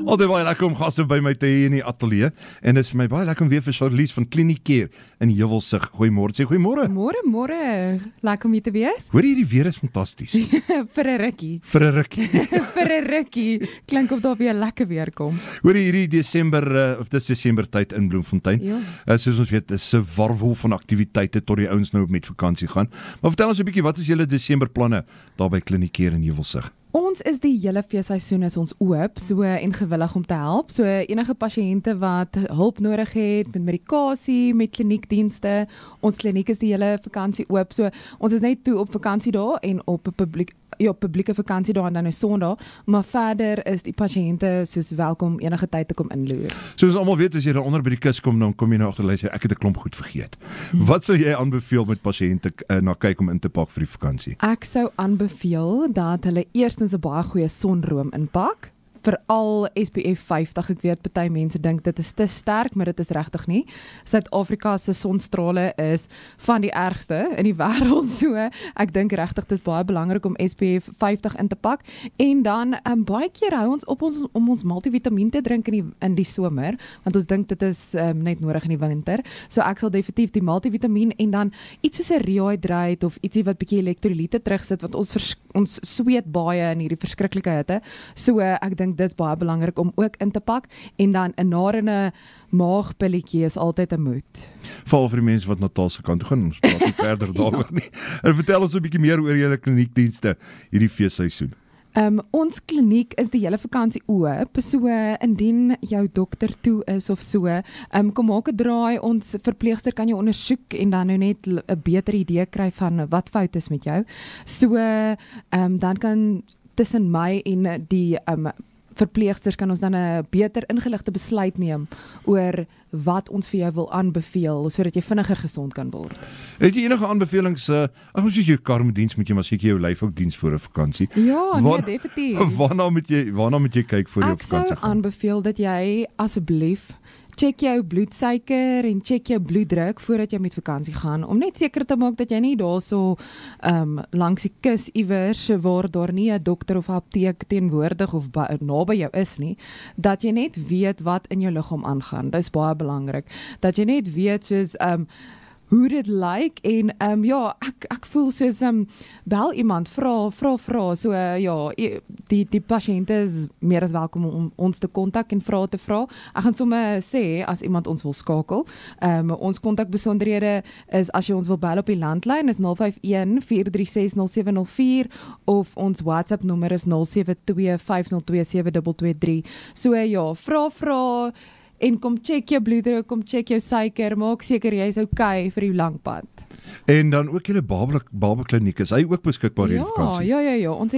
Altyd baie lekker om gaste by my te hê in die ateljee. En dit is vir my baie lekker om weer vir Charlies van Kliniek Care in Heuwelsig. Goeiemôre, sê goeiemôre. Môre. Lekker om hier te wees. Hoor hierdie weer is fantasties. Vir 'n rukkie. Vir 'n rukkie. Vir 'n rukkie. Klink of daar weer lekker weer kom. Hoor hierdie Desember of dis Desember tyd in Bloemfontein. Ja. Soos ons weet, is 'n warwel van aktiwiteite tot die ouens nou met vakansie gaan. Maar vertel ons 'n bietjie, wat is julle Desemberplanne daar by Kliniek Care in Heuwelsig? Ons is die hele feesseisoen is ons oop, so en gewillig om te help. So enige pasiënte wat hulp nodig het met medikasie, met kliniekdienste, ons kliniek is die hele vakansie oop. So ons is net toe op vakansie daar en op 'n publieke vakansie daar en dan nou Sondag, maar verder is die pasiënte soos welkom enige tyd te kom inloer. So ons almal weet, as jy daar onder by die kus kom, dan kom jy nou agter sê ek het 'n klomp goed vergeet. Wat sou jy aanbeveel met pasiënte na kyk om in te pak vir die vakansie? Ek sou aanbeveel dat hulle eerstens 'n baie goeie sonroom inpak. Veral SPF 50, ek weet party mense dink dit is te sterk, maar dit is regtig nie. Suid-Afrika se sonstrale is van die ergste in die wêreld, so ek dink regtig dit is baie belangrik om SPF 50 in te pak. En dan baie keer hou ons op om ons multivitamiën te drink in die somer, want ons dink dit is net nodig in die winter. So ek sal definitief die multivitamiën en dan iets soos 'n rehydrate of ietsie wat bietjie elektrolyte terugsit, want ons sweet baie in hierdie verskriklike hitte. So ek dink dit is baie belangrik om ook in te pak, en dan 'n narende maagpilletjie is altyd 'n moed. Veral vir die mense wat Natal se kant toe gaan, ons praat nie verder daaroor nie. En vertel ons 'n bietjie meer oor julle kliniekdienste hierdie feesseisoen. Ons kliniek is die hele vakansie oop, so indien jou dokter toe is of so, kom maak 'n draai, ons verpleegster kan jou ondersoek en dan nou net 'n beter idee kry van wat fout is met jou. So dan kan tussen my en die verpleegsters kan ons dan 'n beter ingeligte besluit neem oor wat ons vir jou wil aanbeveel, sodat jy vinniger gesond kan word. Het jy enige aanbevelings, ons is jou kar met diens met jy, maar seker jou lyf ook diens voor 'n vakansie? Ja, nee, definitief. Waarna moet jy kyk voor jou vakansie gaan? Ek sou aanbeveel dat jy asseblief check jou bloedsuiker en check jou bloeddruk voordat jy met vakansie gaan, om net seker te maak dat jy nie daarso langs die kus iewers waar daar nie 'n dokter of 'n apteek teenwoordig of naby jou is nie, dat jy net weet wat in jou liggaam aangaan. Dit is baie belangrik. Dat jy net weet soos hoe dit lyk en ek voel soos bel iemand, vra so die pasiënte is meer as welkom om ons te kontak en vrae te vra. Ek gaan sommer sê as iemand ons wil skakel. Ons kontakbesonderhede is as jy ons wil bel op die landlyn is 051-436-0704 of ons WhatsApp nommer is 072-502-7223. So vra en kom check jou bloeddruk, kom check jou suiker, maak seker jy is okay vir die lang pad. En dan ook julle baba kliniek, is hy ook beskikbaar hierdie vakansie? Ja. Ons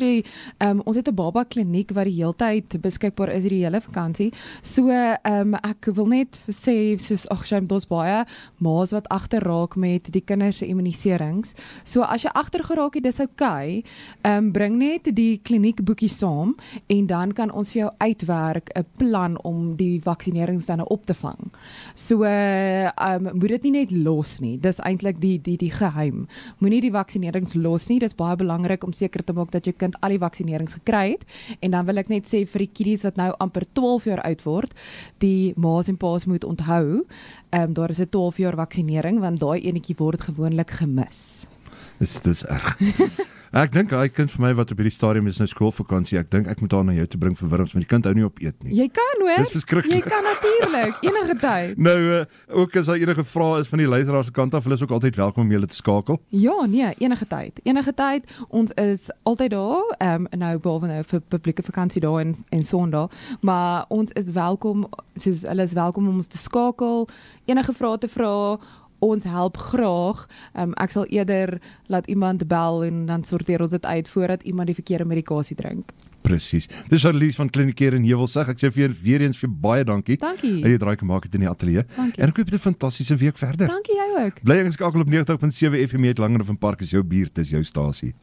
het 'n baba kliniek wat die heeltyd beskikbaar is hierdie hele vakansie. So ek wil net sê soos daar's baie ma's wat agterraak met die kinders se immuniserings. So as jy agtergeraak het, dis okay. Bring net die kliniekboekie saam en dan kan ons vir jou uitwerk 'n plan om die vaksinerings dan op te vang. So moet dit nie net los nie. Dis eintlik die geheim. Moenie die vaksinerings los nie. Dis baie belangrik om seker te maak dat jou kind al die vaksinerings gekry het. En dan wil ek net sê vir die kiddies wat nou amper 12 jaar oud word, die ma's en pa's moet onthou, daar is 'n 12 jaar vaksinering, want daai enetjie word gewoonlik gemis. Dis erg. Ek dink hy kind vir my wat op hierdie stadium is nou skoolvakansie, ek dink ek moet haar na jou toe bring vir wurms, want die kind hou nie op eet nie. Jy kan hoor. Dis verskriklik. Jy kan natuurlik enige tyd. Nou ook as daar enige vrae is van die luisteraars se kant af, hulle is ook altyd welkom om julle te skakel. Ja, nee, enige tyd. Ons is altyd daar, nou behalwe nou vir publieke vakansie daar en Sondag, maar ons is welkom, soos hulle is welkom om ons te skakel, enige vrae te vra. Ons help graag. Ek sal eerder laat iemand bel en dan sorteer ons dit uit voordat iemand die verkeerde medikasie drink. Presies. Dis Charlies van Kliniek Care in Heuwelsig. Ek sê weer eens vir baie dankie. Dankie. En jy draai gemaak het in die ateljee. Dankie. En ek hoop jy 'n fantastiese week verder. Dankie jy ook. Bly ingeskakel op 90.7 FM uit Langehoven Park is jou buurt, dis jou stasie.